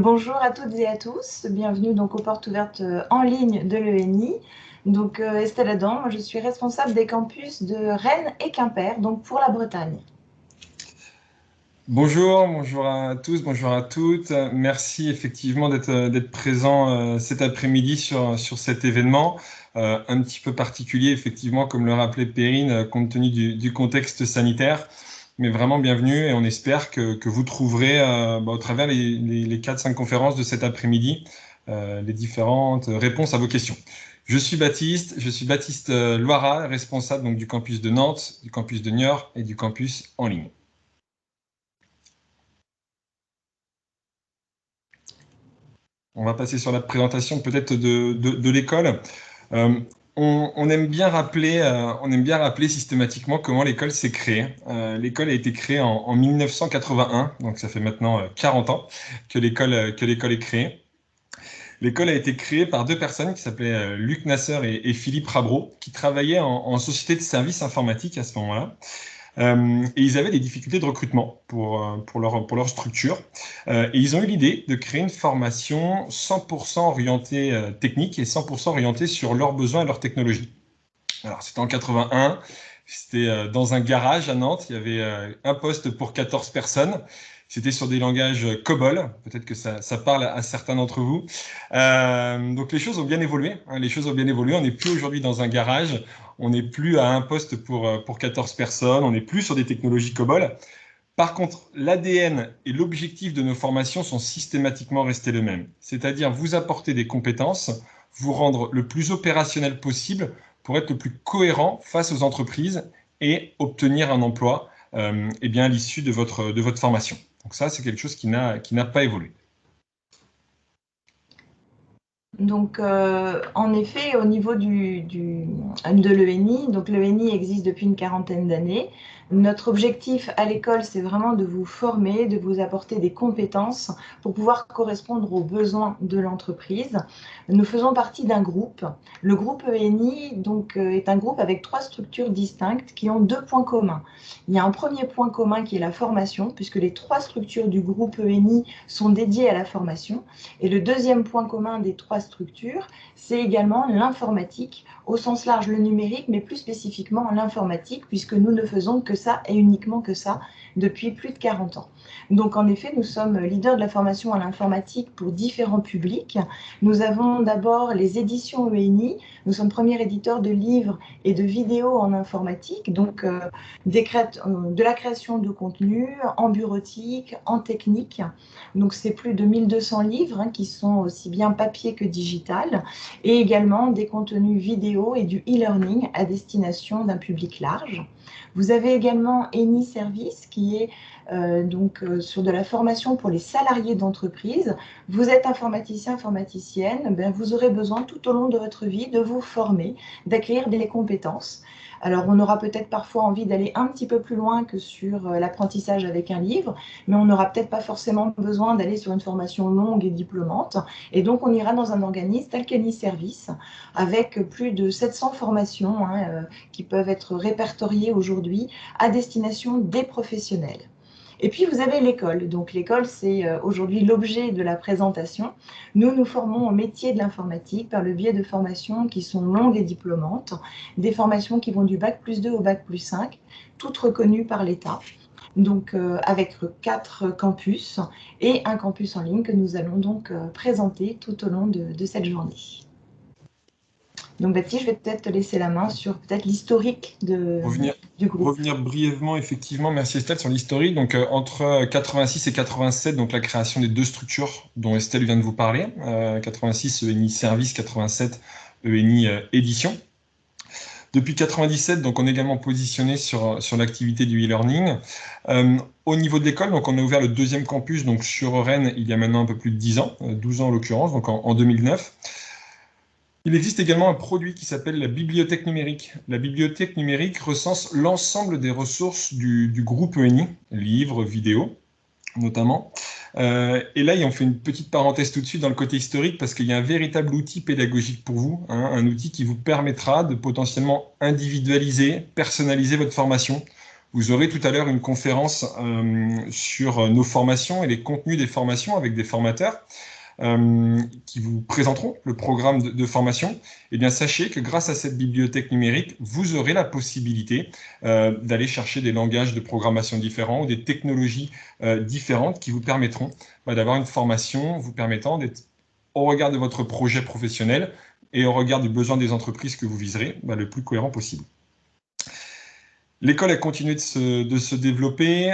Bonjour à toutes et à tous, bienvenue donc aux portes ouvertes en ligne de l'ENI. Donc Estelle Adam, moi je suis responsable des campus de Rennes et Quimper, donc pour la Bretagne. Bonjour à tous, bonjour à toutes. Merci effectivement d'être présent cet après-midi sur cet événement, un petit peu particulier effectivement, comme le rappelait Perrine, compte tenu du contexte sanitaire. Mais vraiment bienvenue et on espère que vous trouverez au travers les 4-5 conférences de cet après-midi les différentes réponses à vos questions. Je suis Baptiste Loira, responsable donc, du campus de Nantes, du campus de Niort et du campus en ligne. On va passer sur la présentation peut-être de l'école. Euh, on aime bien rappeler systématiquement comment l'école s'est créée. L'école a été créée en 1981, donc ça fait maintenant 40 ans que l'école est créée. L'école a été créée par deux personnes qui s'appelaient Luc Nasser et Philippe Rabreau, qui travaillaient en société de services informatiques à ce moment-là. Et ils avaient des difficultés de recrutement pour leur structure. Et ils ont eu l'idée de créer une formation 100% orientée technique et 100% orientée sur leurs besoins et leurs technologies. Alors, c'était en 81, c'était dans un garage à Nantes, il y avait un poste pour 14 personnes. C'était sur des langages COBOL, peut-être que ça parle à certains d'entre vous. Donc les choses ont bien évolué, hein, les choses ont bien évolué. On n'est plus aujourd'hui dans un garage, on n'est plus à un poste pour 14 personnes, on n'est plus sur des technologies COBOL. Par contre, l'ADN et l'objectif de nos formations sont systématiquement restés les mêmes. C'est-à-dire vous apporter des compétences, vous rendre le plus opérationnel possible pour être le plus cohérent face aux entreprises et obtenir un emploi à l'issue de votre formation. Donc ça, c'est quelque chose qui n'a pas évolué. Donc, en effet, au niveau de l'ENI, donc l'ENI existe depuis une quarantaine d'années. Notre objectif à l'école, c'est vraiment de vous former, de vous apporter des compétences pour pouvoir correspondre aux besoins de l'entreprise. Nous faisons partie d'un groupe. Le groupe ENI donc, est un groupe avec 3 structures distinctes qui ont 2 points communs. Il y a un premier point commun qui est la formation, puisque les 3 structures du groupe ENI sont dédiées à la formation. Et le deuxième point commun des 3 structures, c'est également l'informatique, au sens large le numérique, mais plus spécifiquement l'informatique, puisque nous ne faisons que ça et uniquement que ça depuis plus de 40 ans. Donc en effet, nous sommes leaders de la formation à l'informatique pour différents publics. Nous avons d'abord les éditions ENI. Nous sommes premier éditeur de livres et de vidéos en informatique, donc de la création de contenu en bureautique, en technique. Donc c'est plus de 1200 livres qui sont aussi bien papier que digital, et également des contenus vidéo et du e-learning à destination d'un public large. Vous avez également ENI Service qui est sur de la formation pour les salariés d'entreprise. Vous êtes informaticien, informaticienne, vous aurez besoin tout au long de votre vie de vous former, d'acquérir des compétences. Alors, on aura peut-être parfois envie d'aller un petit peu plus loin que sur l'apprentissage avec un livre, mais on n'aura peut-être pas forcément besoin d'aller sur une formation longue et diplômante. Et donc, on ira dans un organisme tel qu'ENI Service, avec plus de 700 formations qui peuvent être répertoriées aujourd'hui à destination des professionnels. Et puis, vous avez l'école. Donc, l'école, c'est aujourd'hui l'objet de la présentation. Nous, nous formons au métier de l'informatique par le biais de formations qui sont longues et diplômantes, des formations qui vont du bac+2 au bac+5, toutes reconnues par l'État. Donc, avec 4 campus et un campus en ligne que nous allons donc présenter tout au long de cette journée. Donc Baptiste, je vais peut-être te laisser la main sur peut-être l'historique du groupe. Revenir brièvement, effectivement, merci Estelle, sur l'historique. Donc, entre 86 et 87, donc la création des deux structures dont Estelle vient de vous parler. 86, ENI Service, 87, ENI Édition. Depuis 97, donc on est également positionné sur l'activité du e-learning. Au niveau de l'école, donc on a ouvert le deuxième campus donc sur Rennes il y a maintenant un peu plus de 10 ans, 12 ans en l'occurrence, donc en 2009. Il existe également un produit qui s'appelle la bibliothèque numérique. La bibliothèque numérique recense l'ensemble des ressources du groupe ENI, livres, vidéos notamment. Et là, on fait une petite parenthèse tout de suite dans le côté historique parce qu'il y a un véritable outil pédagogique pour vous, hein, un outil qui vous permettra de potentiellement individualiser, personnaliser votre formation. Vous aurez tout à l'heure une conférence sur nos formations et les contenus des formations avec des formateurs qui vous présenteront le programme de formation. Eh bien, sachez que grâce à cette bibliothèque numérique, vous aurez la possibilité d'aller chercher des langages de programmation différents ou des technologies différentes qui vous permettront d'avoir une formation vous permettant d'être au regard de votre projet professionnel et au regard du besoin des entreprises que vous viserez, le plus cohérent possible. L'école a continué de se développer.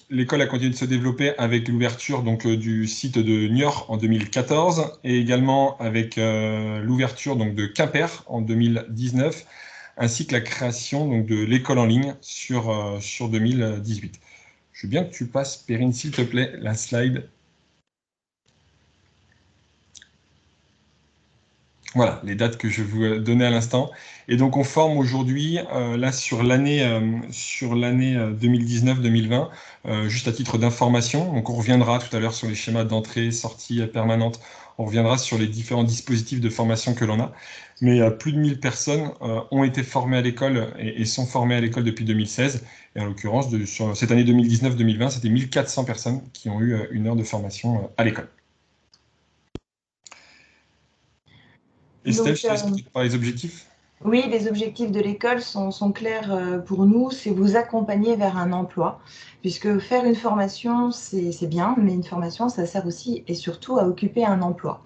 L'école a continué de se développer avec l'ouverture du site de Niort en 2014 et également avec l'ouverture de Quimper en 2019, ainsi que la création de l'école en ligne sur 2018. Je veux bien que tu passes, Perrine, s'il te plaît, la slide. Voilà, les dates que je vous donnais à l'instant. Et donc, on forme aujourd'hui, là, sur l'année 2019-2020, juste à titre d'information. Donc, on reviendra tout à l'heure sur les schémas d'entrée, sortie permanente. On reviendra sur les différents dispositifs de formation que l'on a. Mais plus de 1000 personnes ont été formées à l'école et sont formées à l'école depuis 2016. Et en l'occurrence, sur cette année 2019-2020, c'était 1400 personnes qui ont eu une heure de formation à l'école. Estelle, je te laisse peut-être par les objectifs. Oui, les objectifs de l'école sont clairs pour nous, c'est vous accompagner vers un emploi, puisque faire une formation, c'est bien, mais une formation, ça sert aussi et surtout à occuper un emploi.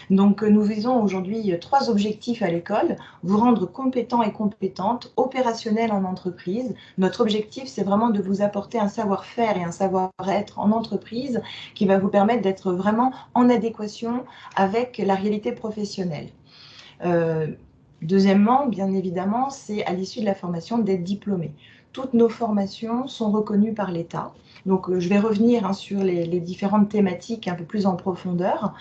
Donc, nous visons aujourd'hui 3 objectifs à l'école: vous rendre compétent et compétente, opérationnel en entreprise. Notre objectif, c'est vraiment de vous apporter un savoir-faire et un savoir-être en entreprise qui va vous permettre d'être vraiment en adéquation avec la réalité professionnelle. Deuxièmement, bien évidemment, c'est à l'issue de la formation d'être diplômé. Toutes nos formations sont reconnues par l'État. Donc, je vais revenir sur les différentes thématiques un peu plus en profondeur.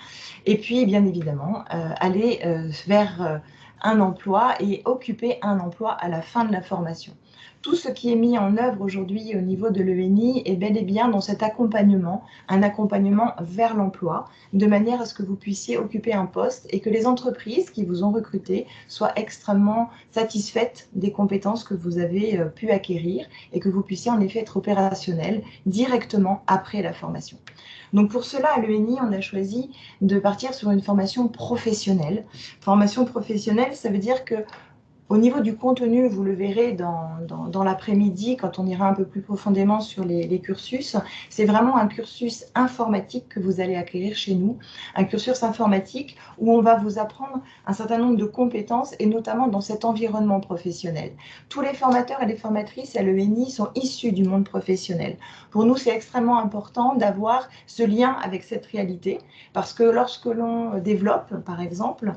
Et puis, bien évidemment, aller vers un emploi et occuper un emploi à la fin de la formation. Tout ce qui est mis en œuvre aujourd'hui au niveau de l'ENI est bel et bien dans cet accompagnement, un accompagnement vers l'emploi, de manière à ce que vous puissiez occuper un poste et que les entreprises qui vous ont recruté soient extrêmement satisfaites des compétences que vous avez pu acquérir et que vous puissiez en effet être opérationnel directement après la formation. Donc pour cela, à l'ENI, on a choisi de partir sur une formation professionnelle. Formation professionnelle, ça veut dire que au niveau du contenu, vous le verrez dans l'après-midi, quand on ira un peu plus profondément sur les cursus, c'est vraiment un cursus informatique que vous allez acquérir chez nous, un cursus informatique où on va vous apprendre un certain nombre de compétences, et notamment dans cet environnement professionnel. Tous les formateurs et les formatrices à l'ENI sont issus du monde professionnel. Pour nous, c'est extrêmement important d'avoir ce lien avec cette réalité, parce que lorsque l'on développe, par exemple,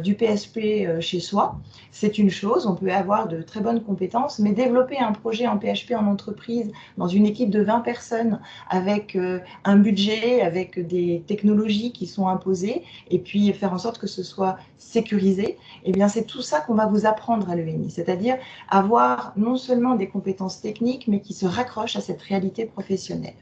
du PHP chez soi, c'est une chose, on peut avoir de très bonnes compétences, mais développer un projet en PHP en entreprise, dans une équipe de 20 personnes, avec un budget, avec des technologies qui sont imposées, et puis faire en sorte que ce soit sécurisé, eh bien c'est tout ça qu'on va vous apprendre à l'ENI, c'est-à-dire avoir non seulement des compétences techniques, mais qui se raccrochent à cette réalité professionnelle.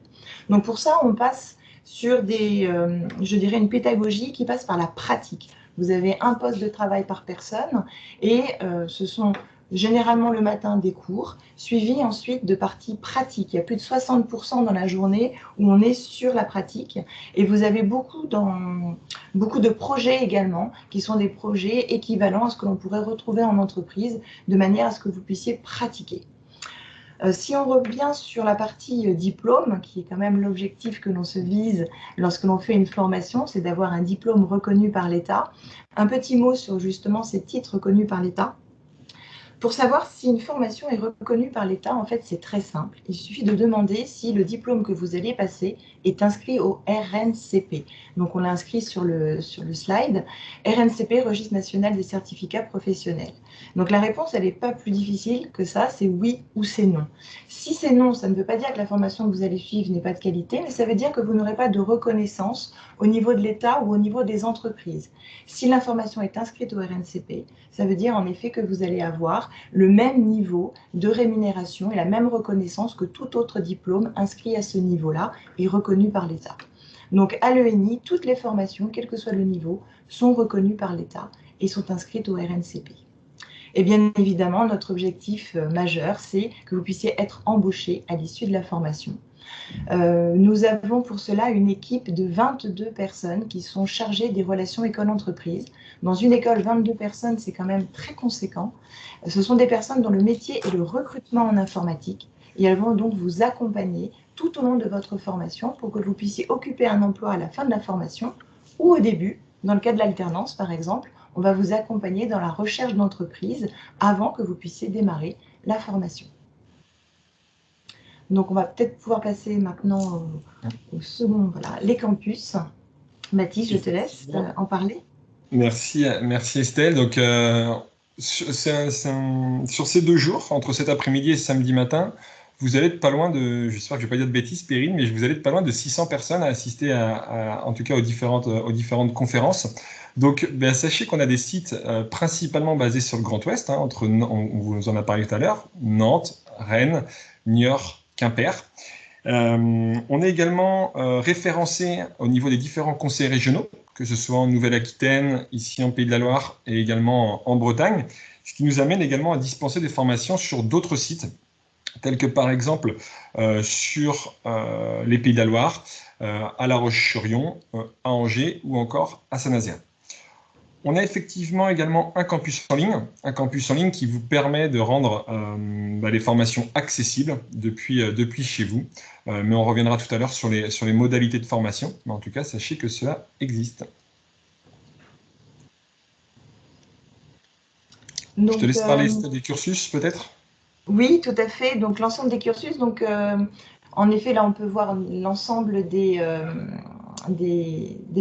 Donc pour ça, on passe sur je dirais une pédagogie qui passe par la pratique. Vous avez un poste de travail par personne et ce sont généralement le matin des cours, suivis ensuite de parties pratiques. Il y a plus de 60% dans la journée où on est sur la pratique, et vous avez beaucoup de projets également, qui sont des projets équivalents à ce que l'on pourrait retrouver en entreprise, de manière à ce que vous puissiez pratiquer. Si on revient sur la partie diplôme, qui est quand même l'objectif que l'on se vise lorsque l'on fait une formation, c'est d'avoir un diplôme reconnu par l'État. Un petit mot sur justement ces titres reconnus par l'État. Pour savoir si une formation est reconnue par l'État, en fait, c'est très simple. Il suffit de demander si le diplôme que vous allez passer est inscrit au RNCP. Donc, on l'a inscrit sur le slide. RNCP, Registre national des certificats professionnels. Donc, la réponse, elle n'est pas plus difficile que ça, c'est oui ou c'est non. Si c'est non, ça ne veut pas dire que la formation que vous allez suivre n'est pas de qualité, mais ça veut dire que vous n'aurez pas de reconnaissance au niveau de l'État ou au niveau des entreprises. Si l'information est inscrite au RNCP, ça veut dire en effet que vous allez avoir le même niveau de rémunération et la même reconnaissance que tout autre diplôme inscrit à ce niveau-là et reconnu par l'État. Donc à l'ENI, toutes les formations, quel que soit le niveau, sont reconnues par l'État et sont inscrites au RNCP. Et bien évidemment, notre objectif majeur, c'est que vous puissiez être embauché à l'issue de la formation. Nous avons pour cela une équipe de 22 personnes qui sont chargées des relations école-entreprise. Dans une école, 22 personnes, c'est quand même très conséquent. Ce sont des personnes dont le métier est le recrutement en informatique et elles vont donc vous accompagner tout au long de votre formation pour que vous puissiez occuper un emploi à la fin de la formation ou au début. Dans le cas de l'alternance, par exemple, on va vous accompagner dans la recherche d'entreprise avant que vous puissiez démarrer la formation. Donc, on va peut-être pouvoir passer maintenant au second, voilà, les campus. Mathis, je te laisse en parler. Merci Estelle. Donc, sur ces 2 jours, entre cet après-midi et samedi matin, vous allez être pas loin de, j'espère que je ne vais pas dire de bêtises, Perrine, mais vous allez être pas loin de 600 personnes à assister en tout cas aux différentes conférences. Donc, sachez qu'on a des sites principalement basés sur le Grand Ouest, on vous en a parlé tout à l'heure, Nantes, Rennes, Niort, Quimper. On est également référencé au niveau des différents conseils régionaux, que ce soit en Nouvelle-Aquitaine, ici en Pays de la Loire et également en Bretagne, ce qui nous amène également à dispenser des formations sur d'autres sites, tels que par exemple sur les Pays de la Loire, à La Roche-sur-Yon, à Angers ou encore à Saint-Nazaire. On a effectivement également un campus en ligne qui vous permet de rendre les formations accessibles depuis chez vous. Mais on reviendra tout à l'heure sur les modalités de formation. Mais en tout cas, sachez que cela existe. Donc, je te laisse parler des cursus, peut-être? Oui, tout à fait. Donc, l'ensemble des cursus. Donc, en effet, là, on peut voir l'ensemble des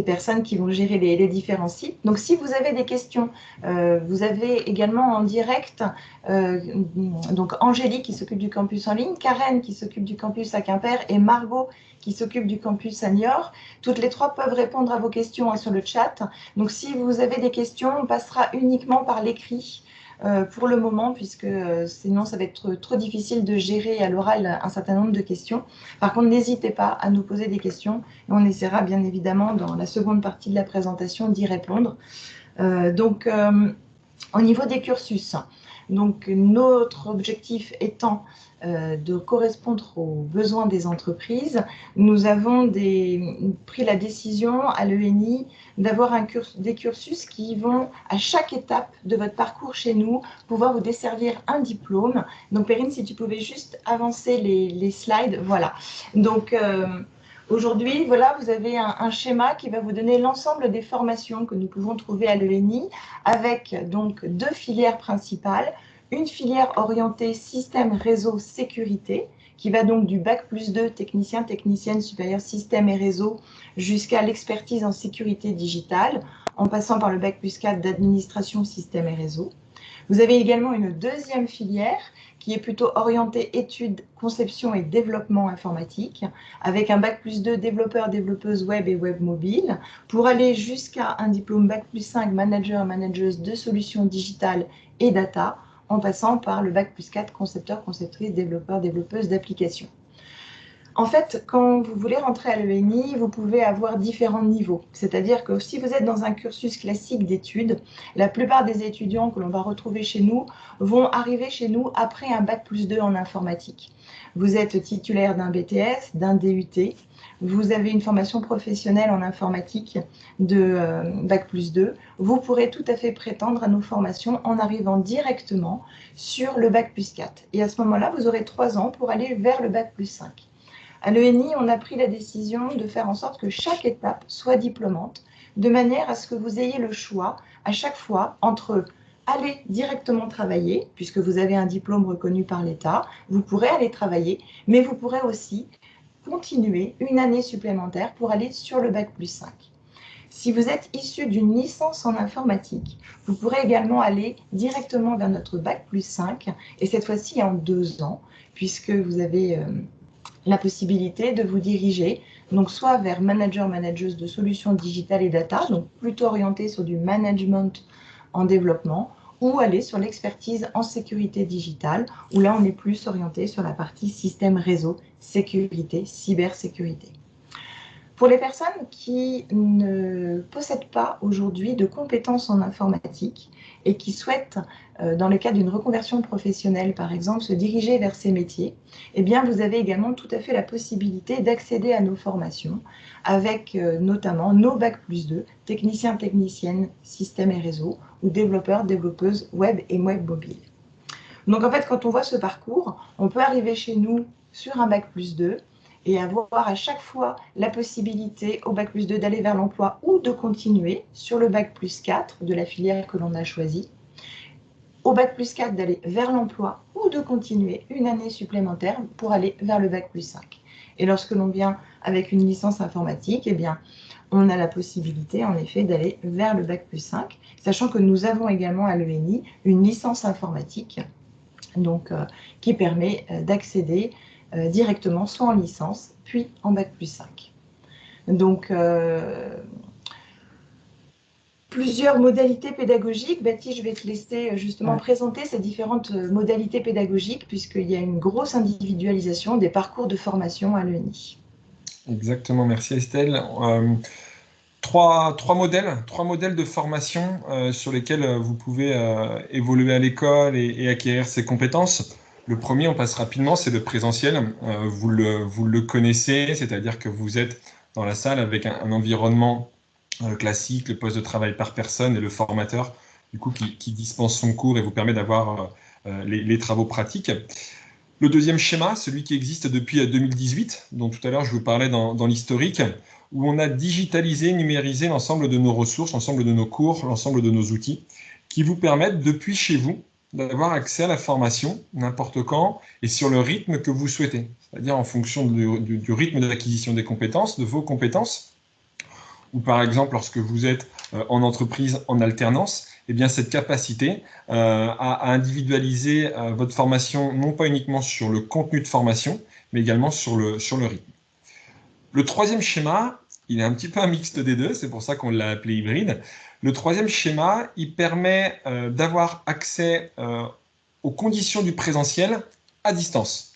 personnes qui vont gérer les différents sites. Donc, si vous avez des questions, vous avez également en direct donc Angélique qui s'occupe du campus en ligne, Karen qui s'occupe du campus à Quimper et Margot qui s'occupe du campus à Niort. Toutes les 3 peuvent répondre à vos questions sur le chat. Donc, si vous avez des questions, on passera uniquement par l'écrit. Pour le moment, puisque sinon ça va être trop difficile de gérer à l'oral un certain nombre de questions. Par contre, n'hésitez pas à nous poser des questions et on essaiera bien évidemment dans la seconde partie de la présentation d'y répondre. Donc, au niveau des cursus, donc notre objectif étant de correspondre aux besoins des entreprises, nous avons pris la décision à l'ENI d'avoir des cursus qui vont, à chaque étape de votre parcours chez nous, pouvoir vous desservir un diplôme. Donc, Perrine, si tu pouvais juste avancer les slides, voilà. Donc, aujourd'hui, voilà, vous avez un schéma qui va vous donner l'ensemble des formations que nous pouvons trouver à l'ENI, avec donc 2 filières principales. Une filière orientée système, réseau, sécurité, qui va donc du bac+2 technicien, technicienne supérieure système et réseau jusqu'à l'expertise en sécurité digitale, en passant par le bac+4 d'administration système et réseau. Vous avez également une deuxième filière qui est plutôt orientée études, conception et développement informatique, avec un bac+2 développeur, développeuse web et web mobile, pour aller jusqu'à un diplôme bac+5 manager, manageuse de solutions digitales et data, en passant par le bac+4 concepteur, conceptrice, développeur, développeuse d'applications. En fait, quand vous voulez rentrer à l'ENI, vous pouvez avoir différents niveaux. C'est-à-dire que si vous êtes dans un cursus classique d'études, la plupart des étudiants que l'on va retrouver chez nous vont arriver chez nous après un bac+2 en informatique. Vous êtes titulaire d'un BTS, d'un DUT, vous avez une formation professionnelle en informatique de bac+2, vous pourrez tout à fait prétendre à nos formations en arrivant directement sur le bac+4. Et à ce moment-là, vous aurez 3 ans pour aller vers le bac+5. À l'ENI, on a pris la décision de faire en sorte que chaque étape soit diplômante, de manière à ce que vous ayez le choix à chaque fois entre aller directement travailler, puisque vous avez un diplôme reconnu par l'État, vous pourrez aller travailler, mais vous pourrez aussi continuer une année supplémentaire pour aller sur le bac+5. Si vous êtes issu d'une licence en informatique, vous pourrez également aller directement vers notre bac+5, et cette fois-ci en 2 ans, puisque vous avez la possibilité de vous diriger, donc soit vers manager, manageuse de solutions digitales et data, donc plutôt orienté sur du management en développement, ou aller sur l'expertise en sécurité digitale, où là on est plus orienté sur la partie système réseau, sécurité, cybersécurité. Pour les personnes qui ne possèdent pas aujourd'hui de compétences en informatique et qui souhaitent, dans le cadre d'une reconversion professionnelle par exemple, se diriger vers ces métiers, eh bien vous avez également tout à fait la possibilité d'accéder à nos formations avec notamment nos Bac+2, techniciens, techniciennes, systèmes et réseaux, ou développeurs, développeuses web et web mobile. Donc en fait, quand on voit ce parcours, on peut arriver chez nous sur un Bac+2 et avoir à chaque fois la possibilité au Bac+2 d'aller vers l'emploi ou de continuer sur le Bac+4 de la filière que l'on a choisie, au Bac+4 d'aller vers l'emploi ou de continuer une année supplémentaire pour aller vers le Bac+5. Et lorsque l'on vient avec une licence informatique, eh bien, on a la possibilité en effet d'aller vers le Bac+5, sachant que nous avons également à l'ENI une licence informatique donc, qui permet d'accéder directement soit en licence, puis en Bac+5. Donc, plusieurs modalités pédagogiques. Baptiste, je vais te laisser justement présenter ces différentes modalités pédagogiques, puisqu'il y a une grosse individualisation des parcours de formation à l'ENI. Exactement, merci Estelle. Trois modèles de formation sur lesquels vous pouvez évoluer à l'école et acquérir ces compétences. Le premier, on passe rapidement, c'est le présentiel. Vous le connaissez, c'est-à-dire que vous êtes dans la salle avec un environnement classique, le poste de travail par personne et le formateur du coup, qui dispense son cours et vous permet d'avoir les travaux pratiques. Le deuxième schéma, celui qui existe depuis 2018, dont tout à l'heure je vous parlais dans l'historique, où on a digitalisé, numérisé l'ensemble de nos ressources, l'ensemble de nos cours, l'ensemble de nos outils, qui vous permettent depuis chez vous d'avoir accès à la formation n'importe quand et sur le rythme que vous souhaitez, c'est-à-dire en fonction du rythme d'acquisition des compétences, de vos compétences, ou par exemple lorsque vous êtes en entreprise en alternance, eh bien cette capacité à individualiser votre formation, non pas uniquement sur le contenu de formation, mais également sur le rythme. Le troisième schéma, il est un petit peu un mixte des deux, c'est pour ça qu'on l'a appelé hybride. Le troisième schéma, il permet d'avoir accès aux conditions du présentiel à distance.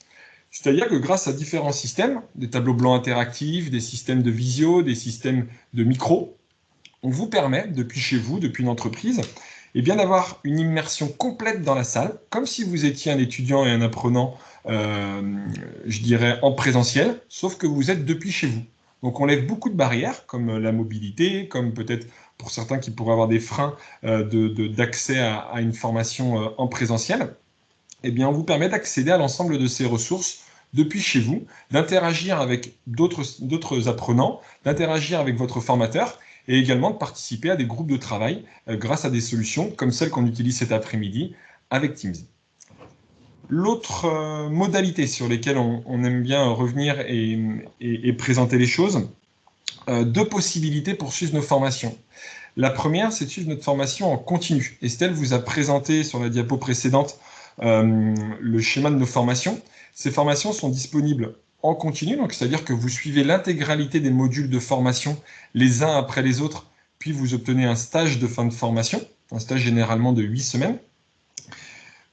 C'est-à-dire que grâce à différents systèmes, des tableaux blancs interactifs, des systèmes de visio, des systèmes de micro, on vous permet, depuis chez vous, depuis une entreprise, eh bien d'avoir une immersion complète dans la salle, comme si vous étiez un étudiant et un apprenant, je dirais, en présentiel, sauf que vous êtes depuis chez vous. Donc on lève beaucoup de barrières, comme la mobilité, comme peut-être pour certains qui pourraient avoir des freins d'accès à une formation en présentiel. Eh bien, on vous permet d'accéder à l'ensemble de ces ressources depuis chez vous, d'interagir avec d'autres apprenants, d'interagir avec votre formateur et également de participer à des groupes de travail grâce à des solutions comme celles qu'on utilise cet après-midi avec Teams. L'autre modalité sur lesquelles on aime bien revenir et présenter les choses, deux possibilités pour suivre nos formations. La première, c'est de suivre notre formation en continu. Estelle vous a présenté sur la diapo précédente le schéma de nos formations. Ces formations sont disponibles en continu, donc c'est-à-dire que vous suivez l'intégralité des modules de formation les uns après les autres, puis vous obtenez un stage de fin de formation, un stage généralement de 8 semaines.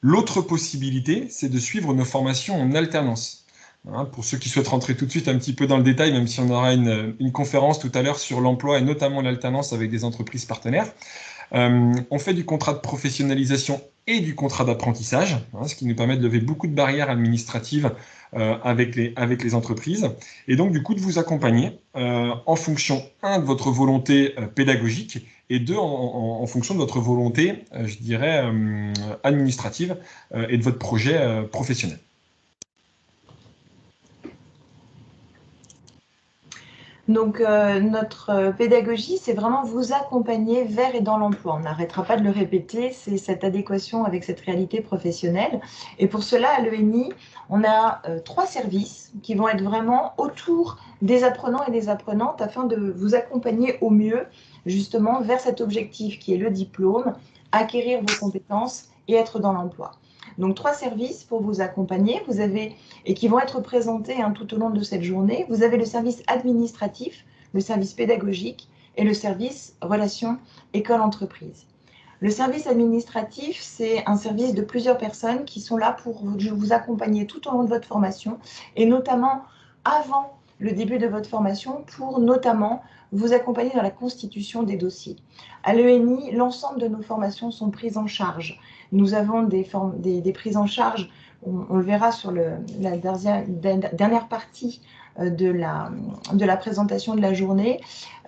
L'autre possibilité, c'est de suivre nos formations en alternance. Hein, pour ceux qui souhaitent rentrer tout de suite un petit peu dans le détail, même si on aura une conférence tout à l'heure sur l'emploi et notamment l'alternance avec des entreprises partenaires, on fait du contrat de professionnalisation et du contrat d'apprentissage, hein, ce qui nous permet de lever beaucoup de barrières administratives avec les entreprises, et donc du coup de vous accompagner en fonction, un, de votre volonté pédagogique, et deux, en fonction de votre volonté, je dirais, administrative et de votre projet professionnel. Donc, notre pédagogie, c'est vraiment vous accompagner vers et dans l'emploi. On n'arrêtera pas de le répéter, c'est cette adéquation avec cette réalité professionnelle. Et pour cela, à l'ENI, on a 3 services qui vont être vraiment autour des apprenants et des apprenantes afin de vous accompagner au mieux, justement, vers cet objectif qui est le diplôme, acquérir vos compétences et être dans l'emploi. Donc 3 services pour vous accompagner, vous avez, et qui vont être présentés tout au long de cette journée. Vous avez le service administratif, le service pédagogique et le service relations école-entreprise. Le service administratif, c'est un service de plusieurs personnes qui sont là pour vous accompagner tout au long de votre formation et notamment avant le début de votre formation pour notamment vous accompagner dans la constitution des dossiers. À l'ENI, l'ensemble de nos formations sont prises en charge. Nous avons des prises en charge, on le verra sur la dernière partie de la présentation de la journée,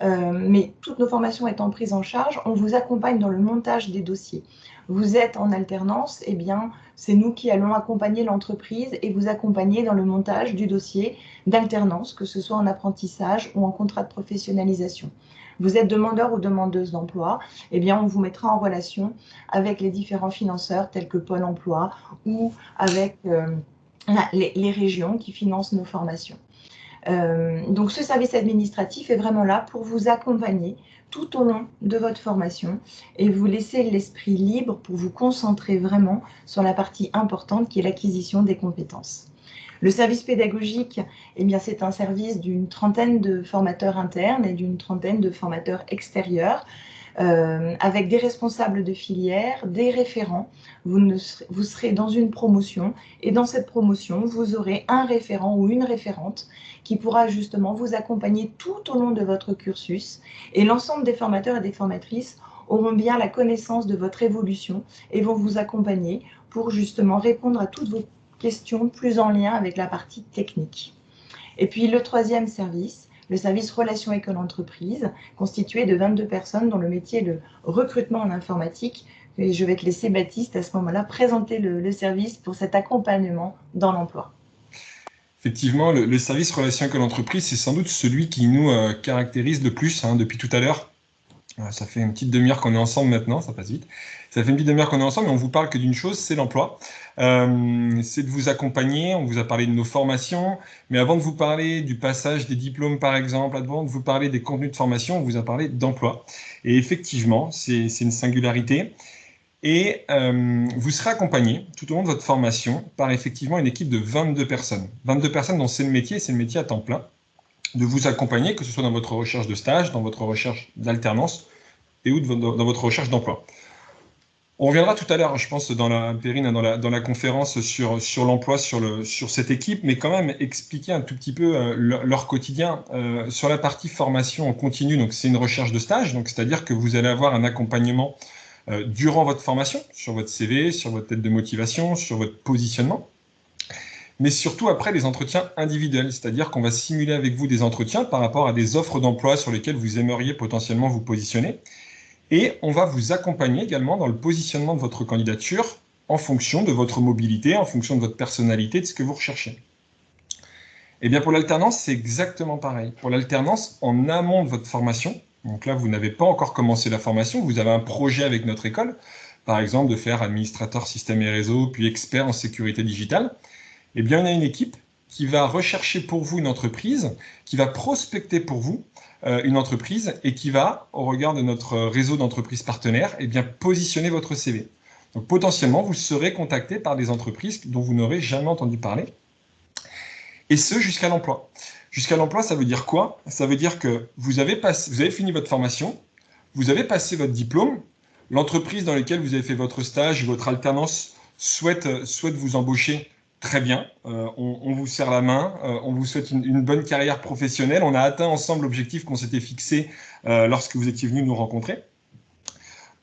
mais toutes nos formations étant prises en charge, on vous accompagne dans le montage des dossiers. Vous êtes en alternance, eh bien, c'est nous qui allons accompagner l'entreprise et vous accompagner dans le montage du dossier d'alternance, que ce soit en apprentissage ou en contrat de professionnalisation. Vous êtes demandeur ou demandeuse d'emploi, eh bien, on vous mettra en relation avec les différents financeurs tels que Pôle emploi ou avec les régions qui financent nos formations. Donc ce service administratif est vraiment là pour vous accompagner tout au long de votre formation et vous laisser l'esprit libre pour vous concentrer vraiment sur la partie importante qui est l'acquisition des compétences. Le service pédagogique, eh bien, c'est un service d'une trentaine de formateurs internes et d'une trentaine de formateurs extérieurs, avec des responsables de filière, des référents. Vous serez dans une promotion et dans cette promotion, vous aurez un référent ou une référente qui pourra justement vous accompagner tout au long de votre cursus et l'ensemble des formateurs et des formatrices auront bien la connaissance de votre évolution et vont vous accompagner pour justement répondre à toutes vos questions plus en lien avec la partie technique. Et puis le troisième service, le service Relations École-Entreprise, constitué de 22 personnes dont le métier est le recrutement en informatique. Et je vais te laisser, Baptiste, à ce moment-là, présenter le service pour cet accompagnement dans l'emploi. Effectivement, le service Relations École-Entreprise, c'est sans doute celui qui nous caractérise le plus depuis tout à l'heure. Ça fait une petite demi-heure qu'on est ensemble maintenant, ça passe vite. Ça fait une petite demi-heure qu'on est ensemble et on vous parle que d'une chose, c'est l'emploi. C'est de vous accompagner, on vous a parlé de nos formations, mais avant de vous parler du passage des diplômes par exemple, avant de vous parler des contenus de formation, on vous a parlé d'emploi. Et effectivement, c'est une singularité. Et vous serez accompagné tout au long de votre formation par effectivement une équipe de 22 personnes. 22 personnes dont c'est le métier à temps plein, de vous accompagner, que ce soit dans votre recherche de stage, dans votre recherche d'alternance et ou dans votre recherche d'emploi. On reviendra tout à l'heure, je pense, dans la conférence sur l'emploi, sur cette équipe, mais quand même expliquer un tout petit peu leur quotidien. Sur la partie formation en continu, donc c'est une recherche de stage, donc c'est-à-dire que vous allez avoir un accompagnement durant votre formation, sur votre CV, sur votre lettre de motivation, sur votre positionnement, mais surtout après les entretiens individuels, c'est-à-dire qu'on va simuler avec vous des entretiens par rapport à des offres d'emploi sur lesquelles vous aimeriez potentiellement vous positionner. Et on va vous accompagner également dans le positionnement de votre candidature en fonction de votre mobilité, en fonction de votre personnalité, de ce que vous recherchez. Et bien pour l'alternance, c'est exactement pareil. Pour l'alternance, en amont de votre formation, donc là, vous n'avez pas encore commencé la formation, vous avez un projet avec notre école, par exemple de faire administrateur système et réseau, puis expert en sécurité digitale. Eh bien, on a une équipe qui va rechercher pour vous une entreprise, qui va prospecter pour vous une entreprise et qui va, au regard de notre réseau d'entreprises partenaires, eh bien, positionner votre CV. Donc, potentiellement, vous serez contacté par des entreprises dont vous n'aurez jamais entendu parler, et ce, jusqu'à l'emploi. Jusqu'à l'emploi, ça veut dire quoi? Ça veut dire que vous avez fini votre formation, vous avez passé votre diplôme, l'entreprise dans laquelle vous avez fait votre stage, votre alternance souhaite vous embaucher. Très bien, on vous serre la main, on vous souhaite une bonne carrière professionnelle. On a atteint ensemble l'objectif qu'on s'était fixé lorsque vous étiez venu nous rencontrer.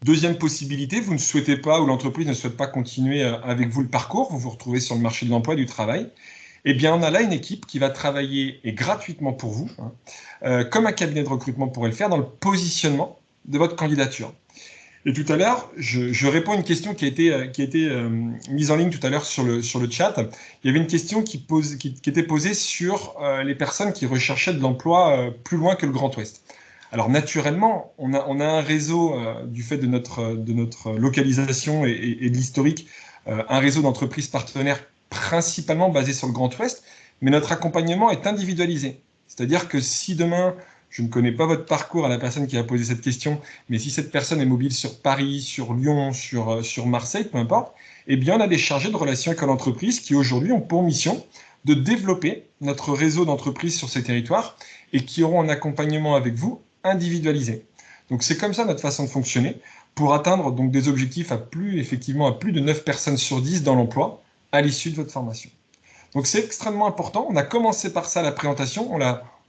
Deuxième possibilité, vous ne souhaitez pas ou l'entreprise ne souhaite pas continuer avec vous le parcours, vous vous retrouvez sur le marché de l'emploi et du travail. Eh bien, on a là une équipe qui va travailler, et gratuitement pour vous, comme un cabinet de recrutement pourrait le faire, dans le positionnement de votre candidature. Et tout à l'heure, je réponds à une question qui a été mise en ligne tout à l'heure sur le chat. Il y avait une question qui était posée sur les personnes qui recherchaient de l'emploi plus loin que le Grand Ouest. Alors naturellement, on a un réseau, du fait de notre localisation et de l'historique, un réseau d'entreprises partenaires principalement basé sur le Grand Ouest, mais notre accompagnement est individualisé. C'est-à-dire que si demain, je ne connais pas votre parcours à la personne qui a posé cette question, mais si cette personne est mobile sur Paris, sur Lyon, sur Marseille, peu importe, eh bien, on a des chargés de relations avec l'entreprise qui aujourd'hui ont pour mission de développer notre réseau d'entreprises sur ces territoires et qui auront un accompagnement avec vous individualisé. Donc, c'est comme ça notre façon de fonctionner pour atteindre donc des objectifs à plus de 9 personnes sur 10 dans l'emploi à l'issue de votre formation. Donc c'est extrêmement important. On a commencé par ça la présentation,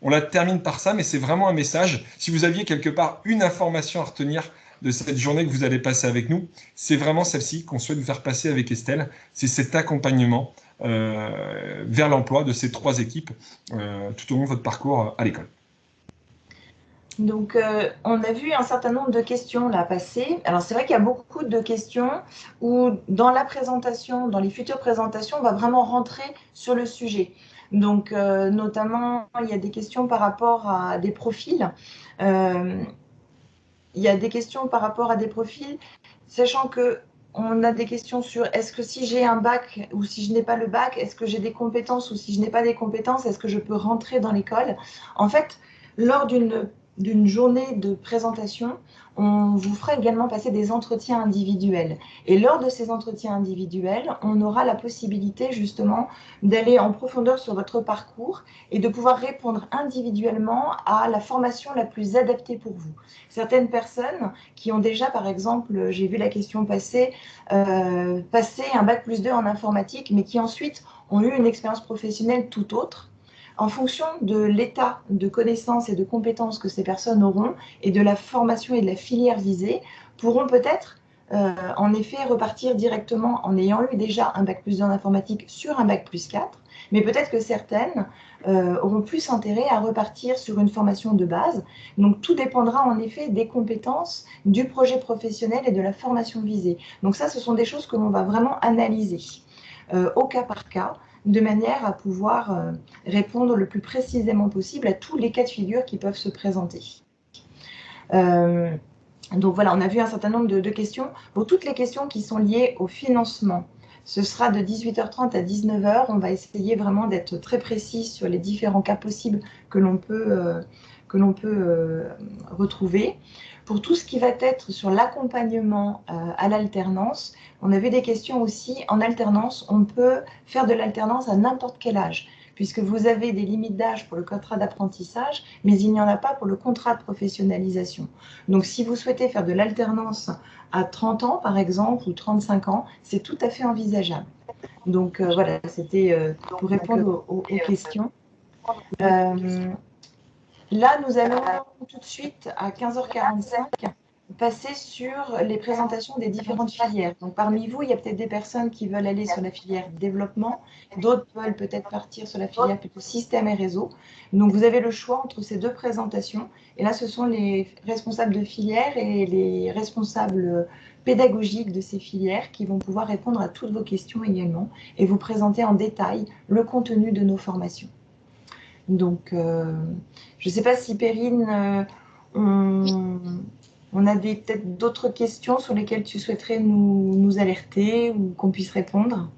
on la termine par ça, mais c'est vraiment un message. Si vous aviez quelque part une information à retenir de cette journée que vous allez passer avec nous, c'est vraiment celle-ci qu'on souhaite vous faire passer avec Estelle. C'est cet accompagnement vers l'emploi de ces 3 équipes tout au long de votre parcours à l'école. Donc, on a vu un certain nombre de questions là passer. Alors, c'est vrai qu'il y a beaucoup de questions où, dans la présentation, dans les futures présentations, on va vraiment rentrer sur le sujet. Donc, notamment, il y a des questions par rapport à des profils. Il y a des questions par rapport à des profils, sachant que on a des questions sur est-ce que si j'ai un bac ou si je n'ai pas le bac, est-ce que j'ai des compétences ou si je n'ai pas des compétences, est-ce que je peux rentrer dans l'école? En fait, lors d'une journée de présentation, on vous fera également passer des entretiens individuels. Et lors de ces entretiens individuels, on aura la possibilité justement d'aller en profondeur sur votre parcours et de pouvoir répondre individuellement à la formation la plus adaptée pour vous. Certaines personnes qui ont déjà, par exemple, j'ai vu la question passer, passé un bac+2 en informatique, mais qui ensuite ont eu une expérience professionnelle tout autre, en fonction de l'état de connaissances et de compétences que ces personnes auront et de la formation et de la filière visée, pourront peut-être en effet repartir directement en ayant eu déjà un bac+2 en informatique sur un bac+4, mais peut-être que certaines auront plus intérêt à repartir sur une formation de base. Donc tout dépendra en effet des compétences, du projet professionnel et de la formation visée. Donc ça, ce sont des choses que l'on va vraiment analyser au cas par cas, de manière à pouvoir répondre le plus précisément possible à tous les cas de figure qui peuvent se présenter. Donc voilà, on a vu un certain nombre de questions. Pour toutes les questions qui sont liées au financement, ce sera de 18h30 à 19h. On va essayer vraiment d'être très précis sur les différents cas possibles que l'on peut retrouver. Pour tout ce qui va être sur l'accompagnement à l'alternance, on avait des questions aussi. En alternance, on peut faire de l'alternance à n'importe quel âge, puisque vous avez des limites d'âge pour le contrat d'apprentissage, mais il n'y en a pas pour le contrat de professionnalisation. Donc, si vous souhaitez faire de l'alternance à 30 ans, par exemple, ou 35 ans, c'est tout à fait envisageable. Donc, voilà, c'était pour répondre aux questions. Là, nous allons tout de suite, à 15h45, passer sur les présentations des différentes filières. Donc, parmi vous, il y a peut-être des personnes qui veulent aller sur la filière développement, d'autres veulent peut-être partir sur la filière plutôt système et réseau. Donc, vous avez le choix entre ces 2 présentations. Et là, ce sont les responsables de filière et les responsables pédagogiques de ces filières qui vont pouvoir répondre à toutes vos questions également et vous présenter en détail le contenu de nos formations. Donc, je ne sais pas si Perrine, on a peut-être d'autres questions sur lesquelles tu souhaiterais nous alerter ou qu'on puisse répondre.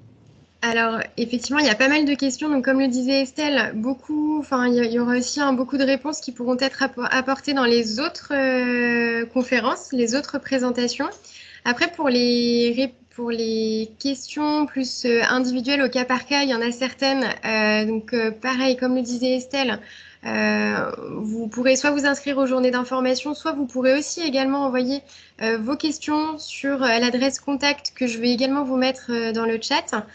Alors, effectivement, il y a pas mal de questions. Donc, comme le disait Estelle, il y aura aussi beaucoup de réponses qui pourront être apportées dans les autres conférences, les autres présentations. Après, pour les questions plus individuelles au cas par cas, il y en a certaines. Pareil, comme le disait Estelle, vous pourrez soit vous inscrire aux journées d'information, soit vous pourrez aussi également envoyer vos questions sur l'adresse contact que je vais également vous mettre dans le chat.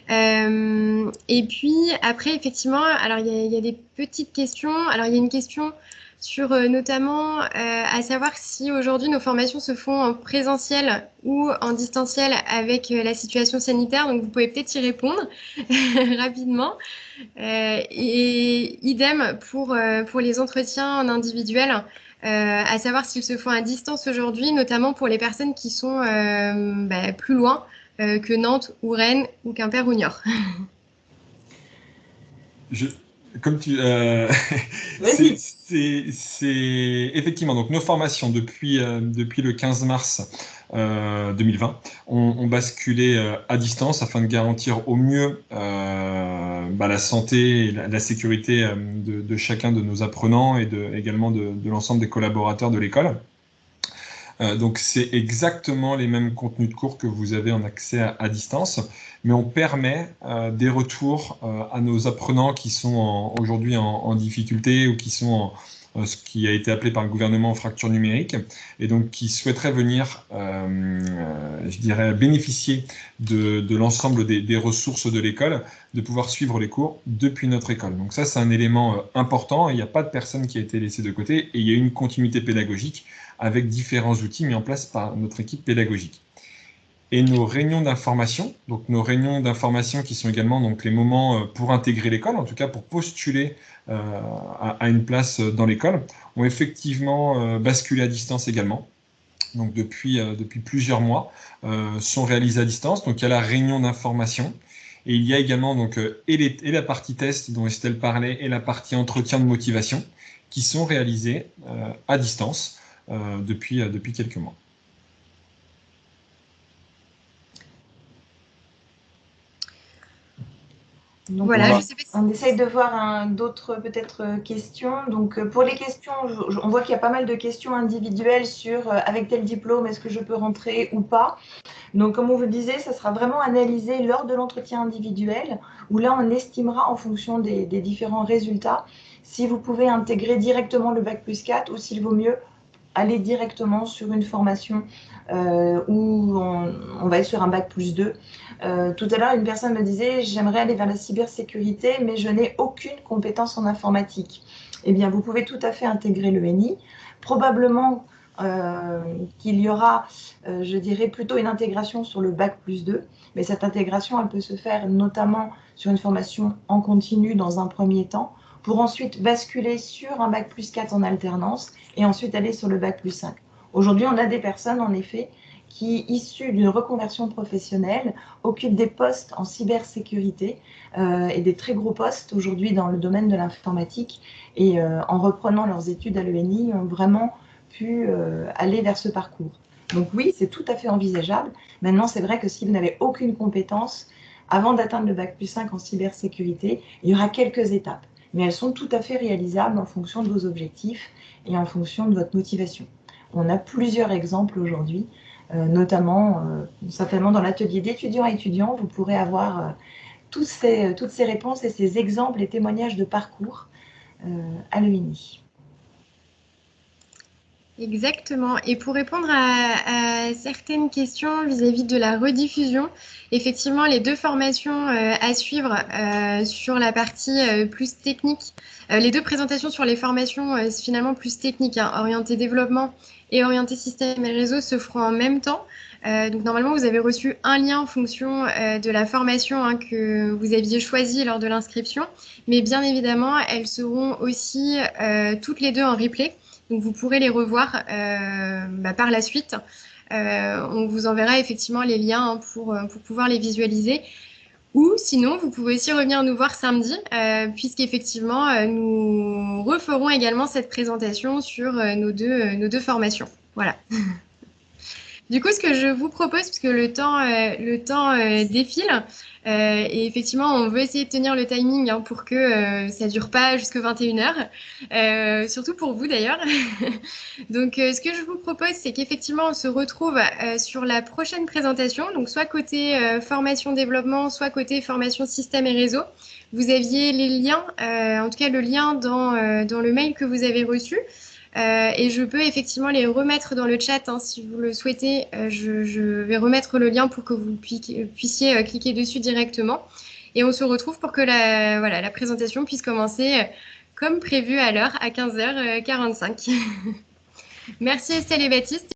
Et puis après, effectivement, alors il y a des petites questions. Alors il y a une question sur notamment à savoir si aujourd'hui nos formations se font en présentiel ou en distanciel avec la situation sanitaire. Donc vous pouvez peut-être y répondre rapidement. Et idem pour les entretiens en individuel. À savoir s'ils se font à distance aujourd'hui, notamment pour les personnes qui sont plus loin que Nantes ou Rennes ou Quimper ou Niort. Comme tu, c'est effectivement donc nos formations depuis le 15 mars 2020 ont basculé à distance afin de garantir au mieux la santé et la sécurité de chacun de nos apprenants et également de l'ensemble des collaborateurs de l'école. Donc c'est exactement les mêmes contenus de cours que vous avez en accès à distance, mais on permet des retours à nos apprenants qui sont aujourd'hui en difficulté ou qui sont ce qui a été appelé par le gouvernement fracture numérique, et donc qui souhaiteraient venir, je dirais, bénéficier de l'ensemble des ressources de l'école, de pouvoir suivre les cours depuis notre école. Donc ça, c'est un élément important. Il n'y a pas de personne qui a été laissée de côté, et il y a une continuité pédagogique avec différents outils mis en place par notre équipe pédagogique. Et nos réunions d'information, donc nos réunions d'information qui sont également donc, les moments pour intégrer l'école, en tout cas pour postuler à une place dans l'école, ont effectivement basculé à distance également. Donc depuis plusieurs mois, sont réalisés à distance. Donc il y a la réunion d'information, et il y a également donc, et la partie test dont Estelle parlait, et la partie entretien de motivation, qui sont réalisées à distance depuis quelques mois. Donc, voilà, on essaye de voir d'autres peut-être questions. Donc pour les questions, on voit qu'il y a pas mal de questions individuelles sur avec tel diplôme, est-ce que je peux rentrer ou pas. Donc comme on vous disait, ça sera vraiment analysé lors de l'entretien individuel, où là on estimera en fonction des différents résultats si vous pouvez intégrer directement le Bac+4 ou s'il vaut mieux aller directement sur une formation où on va être sur un Bac+2. Tout à l'heure, une personne me disait « j'aimerais aller vers la cybersécurité, mais je n'ai aucune compétence en informatique ». Eh bien, vous pouvez tout à fait intégrer l'ENI. Probablement qu'il y aura, je dirais, plutôt une intégration sur le Bac+2, mais cette intégration, elle peut se faire notamment sur une formation en continu dans un premier temps, pour ensuite basculer sur un Bac+4 en alternance et ensuite aller sur le Bac+5. Aujourd'hui, on a des personnes, en effet, qui, issues d'une reconversion professionnelle, occupent des postes en cybersécurité et des très gros postes aujourd'hui dans le domaine de l'informatique, et en reprenant leurs études à l'ENI, ont vraiment pu aller vers ce parcours. Donc oui, c'est tout à fait envisageable. Maintenant, c'est vrai que si vous n'avez aucune compétence, avant d'atteindre le Bac+5 en cybersécurité, il y aura quelques étapes, mais elles sont tout à fait réalisables en fonction de vos objectifs et en fonction de votre motivation. On a plusieurs exemples aujourd'hui, notamment certainement dans l'atelier d'étudiants à étudiants, vous pourrez avoir toutes ces réponses et ces exemples et témoignages de parcours à l'ENI. Exactement. Et pour répondre à certaines questions vis-à-vis de la rediffusion, effectivement, les deux formations à suivre sur la partie plus technique, les deux présentations sur les formations finalement plus techniques, hein, orientées développement et orientées système et réseau, se feront en même temps. Donc normalement, vous avez reçu un lien en fonction de la formation que vous aviez choisie lors de l'inscription, mais bien évidemment, elles seront aussi toutes les deux en replay. Donc, vous pourrez les revoir par la suite. On vous enverra effectivement les liens pour pouvoir les visualiser. Ou sinon, vous pouvez aussi revenir nous voir samedi, puisqu'effectivement, nous referons également cette présentation sur nos deux formations. Voilà. Du coup, ce que je vous propose, puisque le temps défile, et effectivement, on veut essayer de tenir le timing pour que ça ne dure pas jusqu'à 21h, surtout pour vous d'ailleurs. Donc, ce que je vous propose, c'est qu'effectivement, on se retrouve sur la prochaine présentation, donc soit côté formation développement, soit côté formation système et réseau. Vous aviez les liens, en tout cas le lien dans le mail que vous avez reçu. Et je peux effectivement les remettre dans le chat si vous le souhaitez. Je vais remettre le lien pour que vous puissiez cliquer dessus directement. Et on se retrouve pour que la présentation puisse commencer comme prévu à l'heure, à 15h45. Merci Estelle et Baptiste.